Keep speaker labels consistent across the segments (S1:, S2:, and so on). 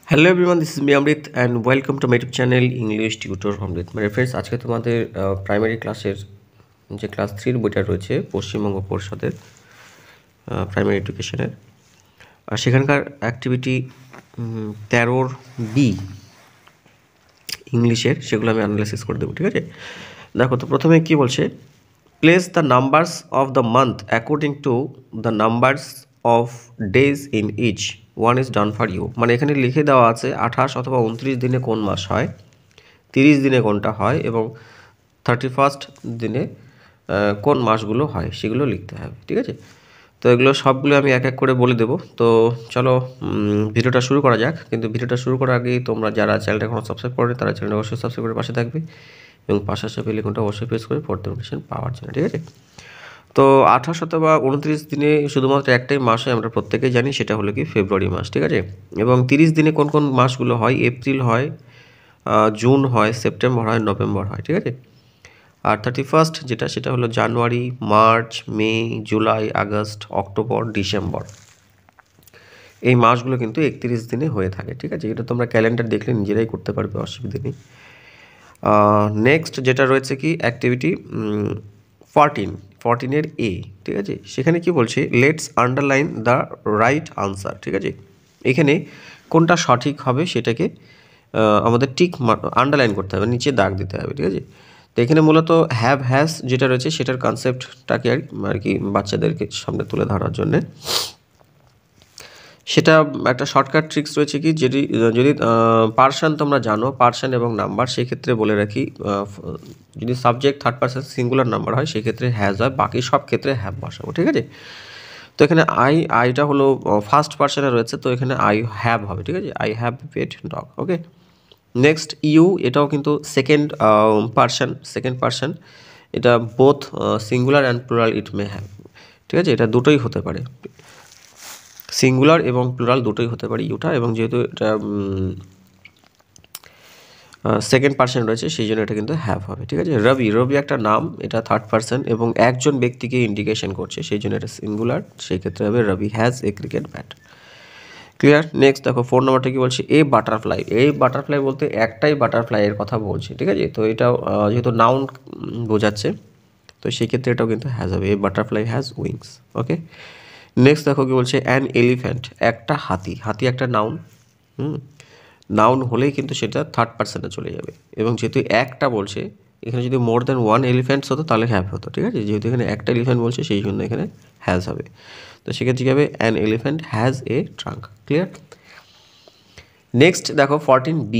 S1: Hello everyone, this is me Amrit and welcome to my YouTube channel English tutor Amrit. মানে friends, আজকে তোমাদের primary ক্লাসের যে ক্লাস 3-র বইটা রয়েছে পশ্চিমবঙ্গ পরিষদের প্রাইমারি এডুকেশনের, আর সেখানকার অ্যাক্টিভিটি 13 বি ইংলিশের, সেগুলো আমি অ্যানালাইসিস করে দেবো। ঠিক আছে, দেখো তো প্রথমে কি বলছে, place the numbers of the month according to the numbers of days in each one is done for you. মানে এখানে লিখে দেওয়া আছে 28 অথবা 29 দিনে কোন মাস হয়, 30 দিনে কোনটা হয় এবং 31st দিনে কোন মাসগুলো হয় সেগুলো লিখতে হবে। ঠিক আছে, তো এগুলো সবগুলো আমি এক এক করে বলে দেবো। তো চলো ভিডিওটা শুরু করা যাক। কিন্তু ভিডিওটা শুরু করার আগেই তোমরা যারা চ্যানেলটা এখনও সাবস্ক্রাইব করেনি তারা চ্যানেলটা অবশ্যই সাবস্ক্রাইব করে পাশে থাকবে এবং পাশে আসা বেল আইকনটা অবশ্যই প্রেস করে পরবর্তী নোটিফিকেশন পাওয়ার জন্য। ঠিক আছে, তো 28 অথবা 29 দিনে শুধুমাত্র একটাই মাস হয়, আমরা প্রত্যেকেই জানি, সেটা হলো কি ফেব্রুয়ারি মাস। ঠিক আছে, এবং 30 দিনে কোন কোন মাসগুলো হয়, এপ্রিল হয়, জুন হয়, সেপ্টেম্বর হয়, নভেম্বর হয়। ঠিক আছে, আর 31st যেটা, সেটা হলো জানুয়ারি, মার্চ, মে, জুলাই, আগস্ট, অক্টোবর, ডিসেম্বর। এই মাসগুলো কিন্তু 31 দিনে হয়ে থাকে। ঠিক আছে, এটা তোমরা ক্যালেন্ডার দেখলে নিজেরাই করতে পারবে, অসুবিধা নেই। নেক্সট যেটা রয়েছে কি অ্যাক্টিভিটি 14-এর এ। ঠিক আছে, সেখানে কি বলছে, let's underline the right answer. ঠিক আছে, এখানে কোনটা সঠিক হবে সেটাকে আমাদের টিক আন্ডারলাইন করতে হবে, নিচে দাগ দিতে হবে। ঠিক আছে, তো এখানে মূলত হ্যাভ হ্যাজ যেটা রয়েছে সেটার কনসেপ্টটাকে আর কি বাচ্চাদেরকে সামনে তুলে ধরার জন্যে, সেটা একটা শর্টকাট ট্রিক্স রয়েছে কি, যদি পার্সন তোমরা জানো, পার্সন এবং নাম্বার, সেক্ষেত্রে বলে রাখি, যদি subject third person singular number হয় সেক্ষেত্রে হ্যাজ হয়, বাকি সব ক্ষেত্রে হ্যাভ বসাবো। ঠিক আছে, তো এখানে আইটা হলো ফার্স্ট পার্সনে রয়েছে, তো এখানে আই হ্যাভ হবে। ঠিক আছে, I have pet dog. Okay, next you, এটাও কিন্তু সেকেন্ড পার্সন, এটা both singular and plural it may have. ঠিক আছে, এটা দুটোই হতে পারে, সিঙ্গুলার এবং প্লুরাল দুটোই হতে পারে ইউটা, এবং যেহেতু এটা সেকেন্ড পার্সন রয়েছে সেই জন্য এটা কিন্তু হ্যাভ হবে। ঠিক আছে, রবি একটা নাম, এটা থার্ড পার্সন এবং একজন ব্যক্তিকে ইন্ডিকেশন করছে, সেই জন্য এটা সিঙ্গুলার, সেই ক্ষেত্রে হবে Robi has a cricket bat. Clear. Next দেখো 4 নম্বরটা কি বলছে, এ বাটারফ্লাই বলতে একটাই বাটারফ্লাইয়ের কথা বলছে। ঠিক আছে, তো এটাও যেহেতু নাউন বোঝাচ্ছে, তো সেই ক্ষেত্রে এটাও কিন্তু হ্যাজ হবে, এ butterfly has wings. Okay, next দেখো কি বলছে, অ্যান এলিফ্যান্ট, একটা হাতি একটা নাউন। নাউন হলেই কিন্তু সেটা থার্ড পার্সনে চলে যাবে, এবং যেহেতু একটা বলছে, এখানে যদি মোর দ্যান ওয়ান এলিফ্যান্টস হতো তাহলে হ্যাভ হতো। ঠিক আছে, যেহেতু এখানে একটা এলিফ্যান্ট বলছে সেই জন্য এখানে হ্যাজ হবে, তো সেক্ষেত্রে কী হবে, an elephant has a trunk. Clear. Next দেখো 14B,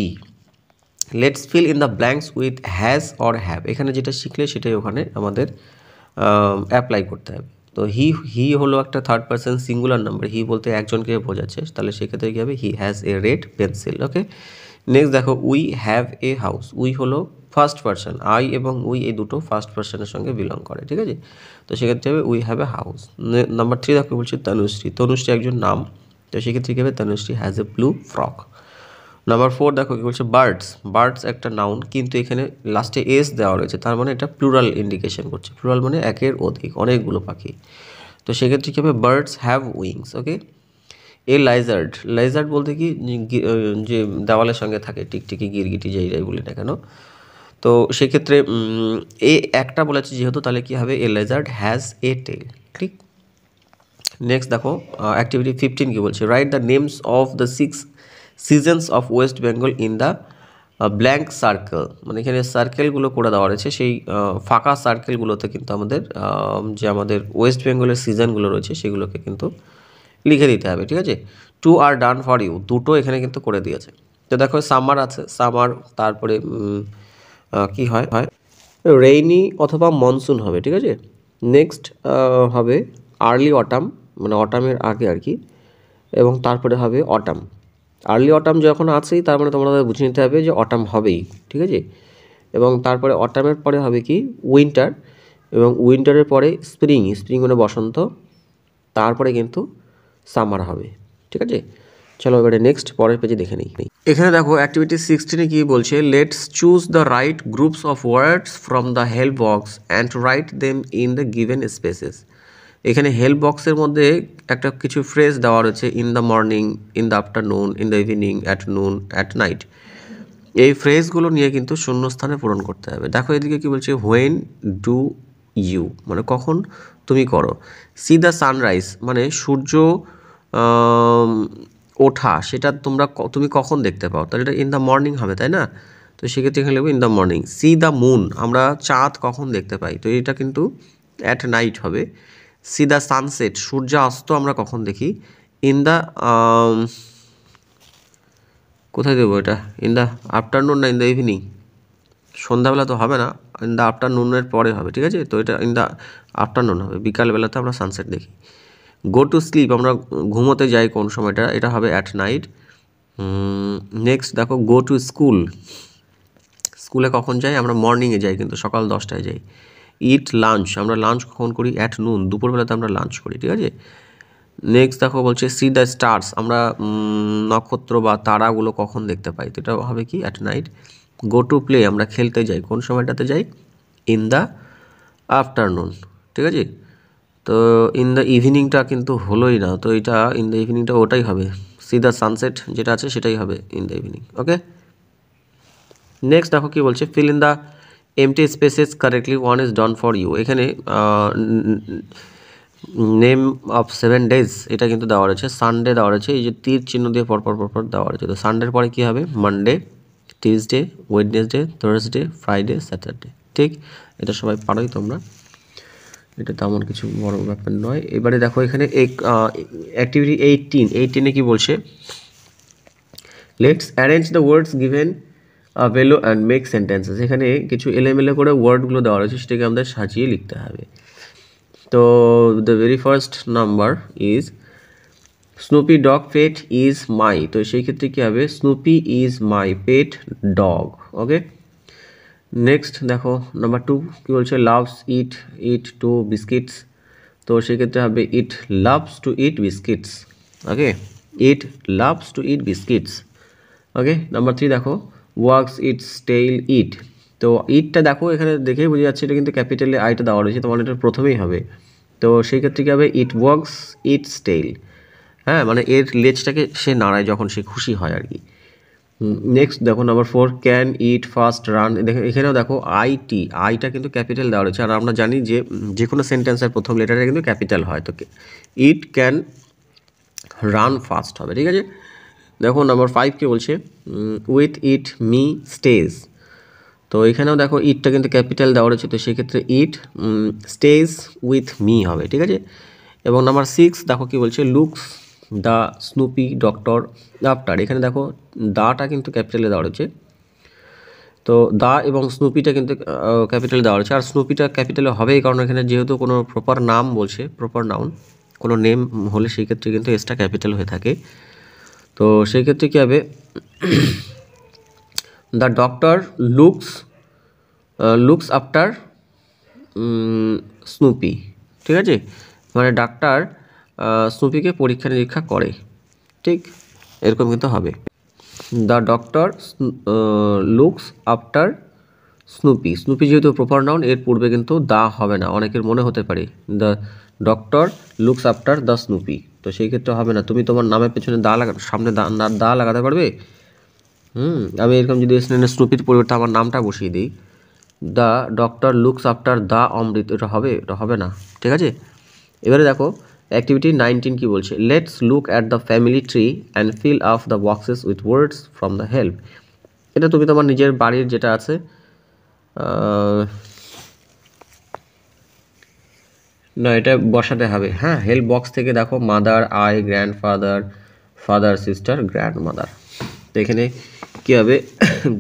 S1: let's fill in the blanks with has or have. এখানে যেটা শিখলে সেটাই ওখানে আমাদের অ্যাপ্লাই করতে হবে। তো হি হলো একটা third person singular number, he বলতে একজনকে বোঝাচ্ছে, তাহলে সেক্ষেত্রে কী হবে, he has a red pencil. Okay, next দেখো we have a house, we হলো ফার্স্ট পার্সন, আই এবং উই এই দুটো ফার্স্ট পার্সনের সঙ্গে বিলং করে। ঠিক আছে, তো সেক্ষেত্রে হবে we have a house. Number 3 দেখো বলছে তনুশ্রী একজন নাম, তো সেক্ষেত্রে কী হবে, Tanushree has a blue frock. Number 4 দেখো কি বলছে, বার্ডস একটা নাউন, কিন্তু এখানে লাস্টে এস দেওয়া রয়েছে, তার মানে এটা প্লুরাল ইন্ডিকেশন করছে, প্লুরাল মানে একের অধিক, অনেকগুলো পাখি, তো সেক্ষেত্রে কী হবে, বার্ডস হ্যাভ উইংস। ওকে, এ লাইজার্ড বলতে কি, যে দেওয়ালের সঙ্গে থাকে, টিকটিকি, গিরগিটি, যেইটাই বলি না কেন, তো সেক্ষেত্রে এ একটা বলেছে যেহেতু, তাহলে কী হবে, এ লাইজার্ড হ্যাজ এ টেল। ঠিক। নেক্সট দেখো অ্যাক্টিভিটি 15 কি বলছে, write the names of the 6 seasons of West Bengal in the blank circle. মানে এখানে সার্কেলগুলো করে দেওয়া রয়েছে, সেই ফাঁকা সার্কেলগুলোতে কিন্তু আমাদের যে আমাদের ওয়েস্ট বেঙ্গলের সিজনগুলো রয়েছে সেগুলোকে কিন্তু লিখে দিতে হবে। ঠিক আছে, 2 আর ডান ফর ইউ, দুটো এখানে কিন্তু করে দিয়েছে। তো দেখো সামার আছে, সামার, তারপরে কি হয়, রেইনি অথবা মনসুন হবে। ঠিক আছে, নেক্সট হবে আর্লি অটাম, মানে অটামের আগে আর কি, এবং তারপরে হবে অটাম। আর্লি অটাম যখন আছেই তার মানে তোমরা বুঝে নিতে হবে যে অটাম হবেই। ঠিক আছে, এবং তারপরে অটামের পরে হবে কি উইন্টার, এবং উইন্টারের পরে স্প্রিং মানে বসন্ত, তারপরে কিন্তু সামার হবে। ঠিক আছে, চলো এবারে নেক্সট পরের পেজে দেখে নিই। এখানে দেখো অ্যাক্টিভিটি 16 কি বলছে, let's choose the right groups of words from the help box and write them in the given spaces. এখানে হেল্প বক্সের মধ্যে একটা কিছু ফ্রেজ দেওয়া রয়েছে, in the morning, in the afternoon, in the evening, at noon, at night. এই ফ্রেজগুলো নিয়ে কিন্তু শূন্যস্থানে পূরণ করতে হবে। দেখো এদিকে কি বলছে, হোয়েন ডু ইউ মানে কখন তুমি করো। সি দ্য সানরাইজ মানে সূর্য ওঠা, সেটা তুমি কখন দেখতে পাও, তাহলে এটা ইন দ্য মর্নিং হবে, তাই না? তো সেক্ষেত্রে এখানে লিখবো in the morning. C the moon আমরা চাঁদ কখন দেখতে পাই, তো এটা কিন্তু অ্যাট নাইট হবে। সি দ্য সানসেট সূর্যাস্ত আমরা কখন দেখি, ইন দ্য কোথায় দেবো এটা, ইন দ্য আফটারনুন না ইন দ্য ইভিনিং, সন্ধ্যাবেলা তো হবে না, ইন দ্য আফটারনুনের পরে হবে, ঠিক আছে? তো এটা ইন দ্য আফটারনুন হবে, বিকালবেলাতে আমরা সানসেট দেখি। গো টু স্লিপ আমরা ঘুমোতে যাই কোন সময়টা, এটা হবে অ্যাট নাইট। নেক্সট দেখো গো টু স্কুল, স্কুলে কখন যাই আমরা মর্নিংয়ে যাই, কিন্তু সকাল 10টায় যাই। ইট লাঞ্চ আমরা লাঞ্চ কখন করি, অ্যাট নুন দুপুরবেলাতে আমরা লাঞ্চ করি, ঠিক আছে? নেক্সট দেখো বলছে সি দ্য স্টার্স আমরা নক্ষত্র বা তারাগুলো কখন দেখতে পাই, তো এটা হবে কি at night. Go to play আমরা খেলতে যাই কোন সময়টাতে যাই, ইন দ্য আফটারনুন, ঠিক আছে? তো ইন দ্য ইভিনিংটা কিন্তু হলোই না, তো এটা ইন দ্য ইভিনিংটা ওটাই হবে, সি দ্য সানসেট যেটা আছে সেটাই হবে in the evening. Okay, next দেখো কি বলছে, fill in the empty spaces correctly, one is done for you. এখানে নেম অফ 7 days এটা কিন্তু দেওয়া রয়েছে, সানডে দেওয়া রয়েছে, এই যে তীর চিহ্ন দিয়ে পরপর দেওয়া রয়েছে। তো সানডের পরে কী হবে, Monday, Tuesday, Wednesday, Thursday, Friday, Saturday. ঠিক, এটা সবাই পারোই তোমরা, এটা তেমন কিছু বড় ব্যাপার নয়। এবারে দেখো এখানে অ্যাক্টিভিটি 18 কি বলছে, let's arrange the words given below and make sentences. এখানে কিছু এলোমেলো করে ওয়ার্ডগুলো দেওয়া রয়েছে, সেটাকে আমাদের সাজিয়ে লিখতে হবে। তো the very first number is Snoopy dog pet is my, তো সেই ক্ষেত্রে কী হবে, Snoopy is my pet dog. Okay, next দেখো নাম্বার 2 কী বলছে, লাভস ইট টু বিস্কিটস, তো সেক্ষেত্রে হবে it loves to it biscuits. Okay, it loves to it biscuits. Okay, number 3 দেখো ওয়ার্কস ইটস টেইল ইট, তো ইটটা দেখো এখানে দেখেই বোঝা যাচ্ছে এটা কিন্তু ক্যাপিটালে আইটা দেওয়া রয়েছে, তোমার এটা প্রথমেই হবে। তো সেই ক্ষেত্রে কী হবে, ইট ওয়ার্কস ইটস টেইল, হ্যাঁ মানে এর লেজটাকে সে নাড়ায় যখন সে খুশি হয় আর কি। নেক্সট দেখো number 4 can it fast run, দেখো এখানেও দেখো আইটা কিন্তু ক্যাপিটাল দেওয়া রয়েছে, আর আমরা জানি যে কোনো সেন্টেন্সের প্রথম লেটারটা কিন্তু ক্যাপিটাল হয়, তো ইট ক্যান রান ফাস্ট হবে, ঠিক আছে? দেখো নাম্বার 5 কি বলছে, উইথ ইট মি স্টেজ, তো এখানেও দেখো ইটটা কিন্তু ক্যাপিটাল দেওয়া রয়েছে, তো সেক্ষেত্রে ইট স্টেজ উইথ মি হবে, ঠিক আছে? এবং নাম্বার 6 দেখো কি বলছে, looks the Snoopy doctor after, এখানে দেখো দাটা কিন্তু ক্যাপিটালে দেওয়া রয়েছে, তো দা এবং স্নুপিটা কিন্তু ক্যাপিটালে দেওয়া রয়েছে, আর স্নুপিটা ক্যাপিটালে হবেই কারণ এখানে যেহেতু কোনো প্রপার নাম বলছে, প্রপার নাউন কোনো নেম হলে সেই ক্ষেত্রে কিন্তু এসটা ক্যাপিটাল হয়ে থাকে। তো সেই ক্ষেত্রে কী হবে, the doctor looks after Snoopy, ঠিক আছে? মানে ডাক্তার স্নুপিকে পরীক্ষা নিরীক্ষা করে, ঠিক এরকম কিন্তু হবে। The doctor looks after Snoopy যেহেতু প্রপার নাউন, এর পূর্বে কিন্তু দা হবে না, অনেকের মনে হতে পারে the doctor looks after the Snoopy, তো সেই ক্ষেত্রে হবে না। তুমি তোমার নামের পেছনে সামনে দা লাগাতে পারবে? আমি এরকম যদি স্নুপির পরিবর্তে আমার নামটা বসিয়ে দিই, the doctor looks after the Amrit, এটা হবে না, ঠিক আছে? এবারে দেখো অ্যাক্টিভিটি 19 কি বলছে, let's look at the family tree and fill up the boxes with words from the help. এটা তুমি তোমার নিজের বাড়ির যেটা আছে না, এটা বসাতে হবে, হ্যাঁ হেল্প বক্স থেকে দেখো mother, I, grandfather, father, sister, grandmother, তো এখানে কী হবে,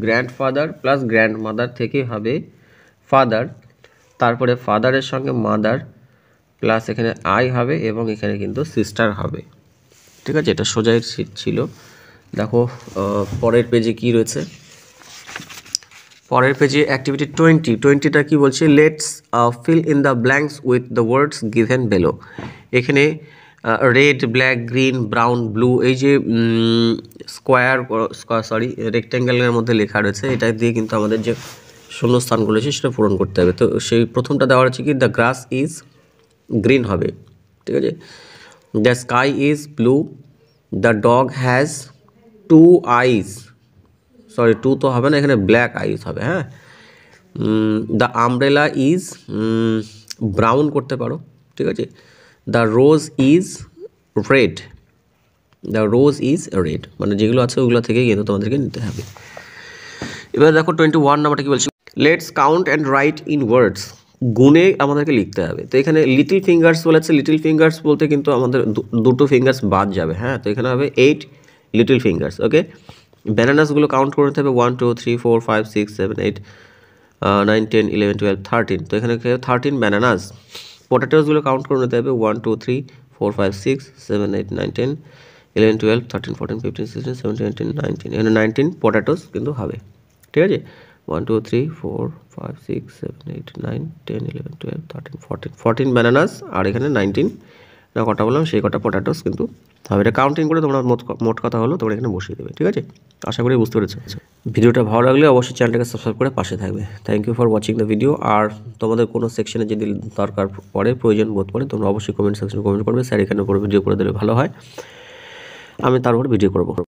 S1: গ্র্যান্ডফাদার প্লাস গ্র্যান্ডমাদার থেকে হবে ফাদার, তারপরে ফাদারের সঙ্গে মাদার প্লাস এখানে আই হবে এবং এখানে কিন্তু সিস্টার হবে, ঠিক আছে? এটা সোজাই ছিল। দেখো পরের পেজে কি রয়েছে, পরের পেজে অ্যাক্টিভিটি 20টা কি বলছে, let's fill in the blanks with the words given below. এখানে red, black, green, brown, blue, এই যে রেক্ট্যাঙ্গেলের মধ্যে লেখা রয়েছে, এটা দিয়ে কিন্তু আমাদের যে শূন্যস্থানগুলো আছে সেটা পূরণ করতে হবে। তো সেই প্রথমটা দেওয়া হচ্ছে কি, দ্য গ্রাস ইজ গ্রিন হবে, ঠিক আছে। The sky is blue, the dog has 2 eyes, sorry 2 তো হবে না, এখানে ব্ল্যাক আইস হবে, হ্যাঁ। দ্য আমব্রেলা ইজ ব্রাউন করতে পারো, ঠিক আছে। The rose is red, the rose is red, মানে যেগুলো আছে ওগুলো থেকে কিন্তু তোমাদেরকে নিতে হবে। এবার দেখো 21 নাম্বারটা কি বলছি, let's count and right in words, গুণে আমাদেরকে লিখতে হবে। তো এখানে লিটল ফিঙ্গার্স বলেছে, লিটল ফিঙ্গার্স বলতে কিন্তু আমাদের দুটো ফিঙ্গার্স বাদ যাবে, হ্যাঁ। তো এখানে হবে 8 লিটল ফিঙ্গার্স, ওকে। ব্যানানাসগুলো কাউন্ট করতে হবে 1 2 3 4 5 6 7 8 9 10 11 12 13, তো এখানে 13 ব্যানানাস। পটেটোসগুলো কাউন্ট করে নিতে হবে 1 2 3 4 5 6 7 8 9 10 11 12 13 14 15 16 17 18 19, এখানে 19 পটেটোস কিন্তু হবে, ঠিক আছে। 1 2 3 4 5 6 7 8 9 10 11 12 13 14 ব্যানানাস, আর এখানে 19 না কটা বললাম সেই কটা পটেটোস কিন্তু হবে। এটা কাউন্টিং করে তোমরা মোট কথা হলো তোমরা এখানে বসিয়ে দেবে, ঠিক আছে। আশা করি বুঝতে পেরেছো। ভিডিওটা ভালো লাগলে অবশ্যই চ্যানেলটাকে সাবস্ক্রাইব করে পাশে থাকবে। Thank you for watching the video. আর তোমাদের কোনো সেকশনে যদি দরকার পড়ে, প্রয়োজন বোধ পড়ে, তোমরা অবশ্যই কমেন্ট সেকশনে কমেন্ট করবে, স্যার এখানে উপরে ভিডিও করে দিলে ভালো হয়, আমি তার উপর ভিডিও করবো।